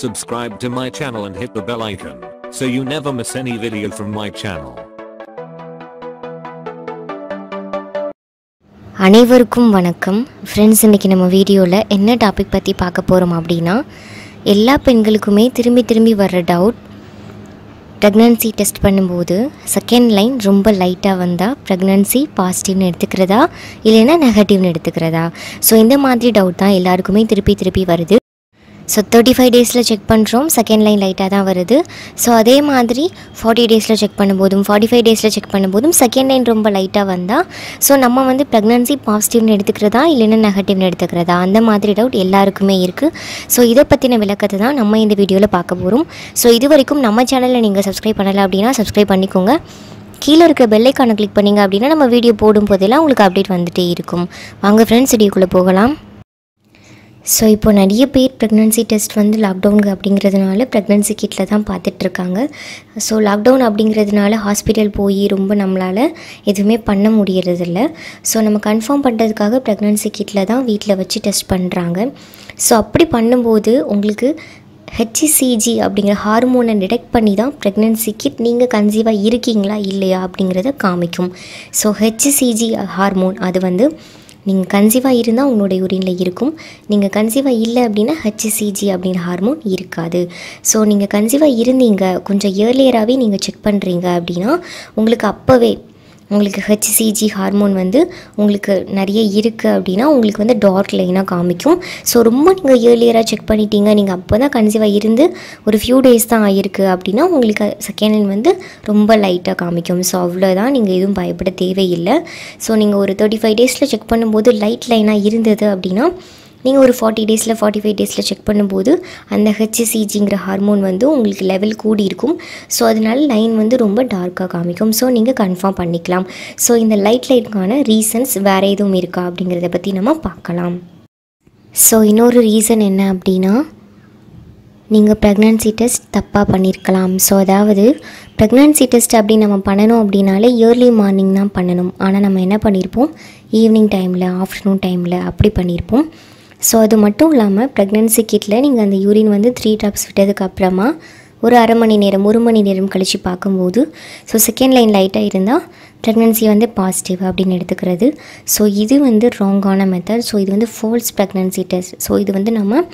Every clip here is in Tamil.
Subscribe to my channel and hit the bell icon so you never miss any video from my channel. அனைவருக்கும் வணக்கம் ஃப்ரெண்ட்ஸ். இன்றைக்கி நம்ம வீடியோவில் என்ன டாபிக் பற்றி பார்க்க போகிறோம் அப்படின்னா, எல்லா பெண்களுக்குமே திரும்பி வர்ற டவுட், ப்ரெக்னன்சி டெஸ்ட் பண்ணும்போது செகண்ட் லைன் ரொம்ப லைட்டாக வந்தால் ப்ரெக்னன்சி பாசிட்டிவ்னு எடுத்துக்கிறதா இல்லைன்னா நெகட்டிவ்னு எடுத்துக்கிறதா. ஸோ இந்த மாதிரி டவுட் தான் எல்லாருக்குமே திருப்பி வருது. ஸோ 35 டேஸில் செக் பண்ணுறோம், செகண்ட் லைன் லைட்டாக தான் வருது. ஸோ அதே மாதிரி 40 டேஸில் செக் பண்ணும்போதும் 45 டேஸில் செக் பண்ணும்போதும் செகண்ட் லைன் ரொம்ப லைட்டாக வந்தால் ஸோ நம்ம வந்து ப்ரெக்னன்சி பாசிட்டிவ்னு எடுத்துக்கிறதா இல்லைன்னா நெகட்டிவ்னு எடுத்துக்கிறதா, அந்த மாதிரி டவுட் எல்லாருக்குமே இருக்குது. ஸோ இதை பற்றின விளக்கத்தை தான் நம்ம இந்த வீடியோவில் பார்க்க போகிறோம். ஸோ இது வரைக்கும் நம்ம சேனலில் நீங்கள் சப்ஸ்கிரைப் பண்ணலை அப்படின்னா சப்ஸ்கிரைப் பண்ணிக்கோங்க. கீழே இருக்க பெல் ஐக்கானை கிளிக் பண்ணிங்க அப்படின்னா நம்ம வீடியோ போடும் போதெல்லாம் உங்களுக்கு அப்டேட் வந்துகிட்டே இருக்கும். வாங்க ஃப்ரெண்ட்ஸ், வீடியோக்குள்ளே போகலாம். ஸோ இப்போ நிறைய பேர் ப்ரெக்னன்சி டெஸ்ட் வந்து லாக்டவுனுக்கு அப்படிங்கிறதுனால ப்ரெக்னன்சி கிட்டில் தான் பார்த்துட்ருக்காங்க. ஸோ லாக்டவுன் அப்படிங்கிறதுனால ஹாஸ்பிட்டல் போய் ரொம்ப நம்மளால் எதுவுமே பண்ண முடியறதில்ல. ஸோ நம்ம கன்ஃபார்ம் பண்ணுறதுக்காக ப்ரெக்னன்சி கிட்டில் தான் வீட்டில் வச்சு டெஸ்ட் பண்ணுறாங்க. ஸோ அப்படி பண்ணும்போது உங்களுக்கு ஹெச்சிசிஜி அப்படிங்கிற ஹார்மோனை டிடெக்ட் பண்ணி தான் ப்ரெக்னன்சி கிட் நீங்கள் கன்சீவாக இருக்கீங்களா இல்லையா அப்படிங்கிறத காமிக்கும். ஸோ ஹெச்சிசிஜி ஹார்மோன் அது வந்து நீங்கள் கன்சீவாக இருந்தால் உங்களுடைய யூரினில் இருக்கும், நீங்கள் கன்சீவாக இல்லை அப்படின்னா ஹெச்சிசிஜி அப்படிங்கிற ஹார்மோன் இருக்காது. ஸோ நீங்கள் கன்சீவாக இருந்தீங்க, கொஞ்சம் இயர்லியராகவே நீங்கள் செக் பண்ணுறீங்க அப்படின்னா உங்களுக்கு அப்போவே உங்களுக்கு ஹெச்சிசிஜி ஹார்மோன் வந்து உங்களுக்கு நிறைய இருக்குது அப்படின்னா உங்களுக்கு வந்து டார்க் லைனாக காமிக்கும். ஸோ ரொம்ப நீங்கள் இயர்லியராக செக் பண்ணிட்டீங்க, நீங்கள் அப்போ தான் கன்சீவாக இருந்து ஒரு ஃபியூ டேஸ் தான் ஆகிருக்கு அப்படின்னா உங்களுக்கு செகண்ட் லைன் வந்து ரொம்ப லைட்டாக காமிக்கும். ஸோ அவ்வளோதான், நீங்கள் எதுவும் பயப்பட தேவையில்லை. ஸோ நீங்கள் ஒரு 35 டேஸில் செக் பண்ணும்போது லைட் லைனாக இருந்தது அப்படின்னா நீங்கள் ஒரு 40 டேஸில் 45 டேஸில் செக் பண்ணும்போது அந்த ஹெச்சிசிஜிங்கிற ஹார்மோன் வந்து உங்களுக்கு லெவல் கூடி இருக்கும். ஸோ அதனால லைன் வந்து ரொம்ப டார்க்காக காமிக்கும். ஸோ நீங்கள் கன்ஃபார்ம் பண்ணிக்கலாம். ஸோ இந்த லைட் லைனுக்கான ரீசன்ஸ் வேறு எதுவும் இருக்கா அப்படிங்கிறத பற்றி நம்ம பார்க்கலாம். ஸோ இன்னொரு ரீசன் என்ன அப்படின்னா, நீங்கள் ப்ரெக்னன்சி டெஸ்ட் தப்பாக பண்ணியிருக்கலாம். ஸோ அதாவது ப்ரெக்னன்சி டெஸ்ட் அப்படி நம்ம பண்ணணும் அப்படின்னாலே இயர்லி மார்னிங் தான் பண்ணணும். ஆனால் நம்ம என்ன பண்ணியிருப்போம், ஈவினிங் டைமில் ஆஃப்டர்நூன் டைமில் அப்படி பண்ணியிருப்போம். ஸோ அது மட்டும் இல்லாமல் ப்ரெக்னன்சி கிட்டில் நீங்கள் அந்த யூரின் வந்து 3 ட்ராப்ஸ் விட்டதுக்கப்புறமா ஒரு அரை மணி நேரம் 1 மணி நேரம் கழித்து பார்க்கும்போது ஸோ செகண்ட் லைன் லைட்டாக இருந்தால் ப்ரெக்னன்சி வந்து பாசிட்டிவ் அப்படின்னு எடுத்துக்கிறது. ஸோ இது வந்து ராங்கான மெத்தட். ஸோ இது வந்து ஃபால்ஸ் ப்ரெக்னன்சி டெஸ்ட். ஸோ இது வந்து நம்ம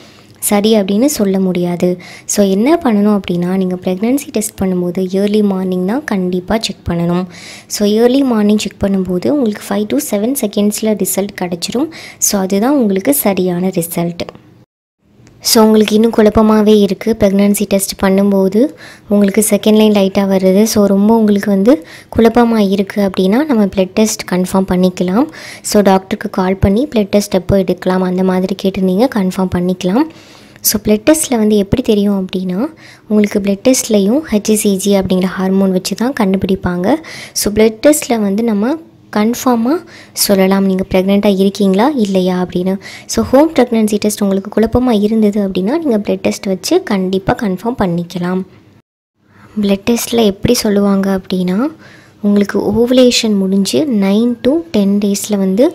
சரி அப்படின்னு சொல்ல முடியாது. ஸோ என்ன பண்ணணும் அப்படின்னா, நீங்கள் ப்ரெக்னன்சி டெஸ்ட் பண்ணும்போது இயர்லி மார்னிங் தான் கண்டிப்பாக செக் பண்ணணும். ஸோ இயர்லி மார்னிங் செக் பண்ணும்போது உங்களுக்கு 5 to 7 செகண்ட்ஸில் ரிசல்ட் கிடச்சிரும். ஸோ அதுதான் உங்களுக்கு சரியான ரிசல்ட். ஸோ உங்களுக்கு இன்னும் குழப்பமாகவே இருக்குது, ப்ரெக்னன்சி டெஸ்ட் பண்ணும்போது உங்களுக்கு செகண்ட் லைன் லைட்டாக வருது, ஸோ ரொம்ப உங்களுக்கு வந்து குழப்பமாக இருக்குது அப்படின்னா நம்ம ப்ளட் டெஸ்ட் கன்ஃபார்ம் பண்ணிக்கலாம். ஸோ டாக்டருக்கு கால் பண்ணி ப்ளட் டெஸ்ட் எப்போ எடுக்கலாம் அந்த மாதிரி கேட்டிருந்தீங்க, கன்ஃபார்ம் பண்ணிக்கலாம். ஸோ ப்ளட் டெஸ்ட்டில் வந்து எப்படி தெரியும் அப்படின்னா, உங்களுக்கு ப்ளட் டெஸ்ட்லேயும் ஹெச்சிசிஜி அப்படிங்கிற ஹார்மோன் வச்சு தான் கண்டுபிடிப்பாங்க. ஸோ ப்ளட் டெஸ்ட்டில் வந்து நம்ம கன்ஃபார்மாக சொல்லலாம் நீங்கள் ப்ரெக்னெண்ட்டாக இருக்கீங்களா இல்லையா அப்படின்னு. ஸோ ஹோம் ப்ரெக்னன்சி டெஸ்ட் உங்களுக்கு குழப்பமாக இருந்தது அப்படின்னா நீங்கள் ப்ளட் டெஸ்ட் வச்சு கண்டிப்பாக கன்ஃபார்ம் பண்ணிக்கலாம். ப்ளட் டெஸ்ட்டில் எப்படி சொல்லுவாங்க அப்படின்னா, உங்களுக்கு ஓவுலேஷன் முடிஞ்சு 9 to 10 டேஸில் வந்து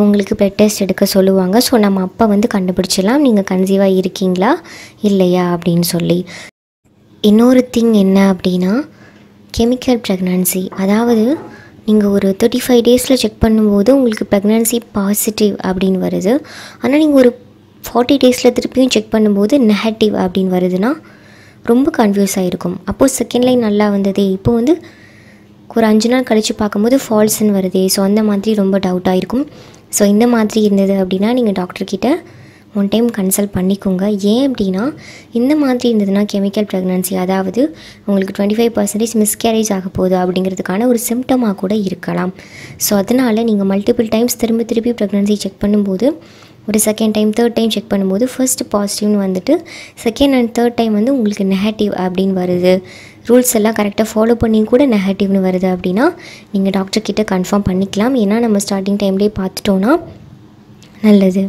உங்களுக்கு ப்ளட் டெஸ்ட் எடுக்க சொல்லுவாங்க. ஸோ நம்ம அப்போ வந்து கண்டுபிடிச்சிடலாம் நீங்கள் கன்சீவாக இருக்கீங்களா இல்லையா அப்படின்னு சொல்லி. இன்னொரு திங் என்ன அப்படின்னா, கெமிக்கல் ப்ரெக்னன்சி. அதாவது நீங்கள் ஒரு 35 டேஸில் செக் பண்ணும்போது உங்களுக்கு ப்ரெக்னன்சி பாசிட்டிவ் அப்படின்னு வருது, ஆனால் நீங்கள் ஒரு 40 டேஸில் திருப்பியும் செக் பண்ணும்போது நெகட்டிவ் அப்படின்னு வருதுன்னா ரொம்ப கன்ஃபியூஸ் ஆகிருக்கும். அப்போது செகண்ட் லைன் நல்லா வந்ததே, இப்போ வந்து ஒரு 5 நாள் கழித்து பார்க்கும்போது ஃபால்ஸ்ன்னு வருதே. ஸோ அந்த மாதிரி ரொம்ப டவுட் ஆகிருக்கும். ஸோ இந்த மாதிரி இருந்தது அப்படின்னா நீங்கள் டாக்டர்கிட்ட ஒன் டைம் கன்சல்ட் பண்ணிக்கோங்க. ஏன் அப்படின்னா, இந்த மாதிரி இருந்ததுன்னா கெமிக்கல் ப்ரெக்னன்சி, அதாவது உங்களுக்கு 25% மிஸ்கேரேஜ் ஆக போகுது அப்படிங்கிறதுக்கான ஒரு சிம்டமாக கூட இருக்கலாம். ஸோ அதனால் நீங்கள் மல்டிபிள் டைம்ஸ் திருப்பி ப்ரெக்னன்சி செக் பண்ணும்போது ஒரு second time third time check பண்ணும்போது ஃபர்ஸ்ட் பாசிட்டிவ்னு வந்துட்டு செகண்ட் அண்ட் தேர்ட் டைம் வந்து உங்களுக்கு நெகட்டிவ் அப்படின்னு வருது, ரூல்ஸ் எல்லாம் கரெக்டாக ஃபாலோ பண்ணி கூட நெகட்டிவ்னு வருது அப்படின்னா நீங்கள் டாக்டர்கிட்ட கன்ஃபார்ம் பண்ணிக்கலாம். ஏன்னா நம்ம ஸ்டார்டிங் டைம்லேயே பார்த்துட்டோன்னா நல்லது.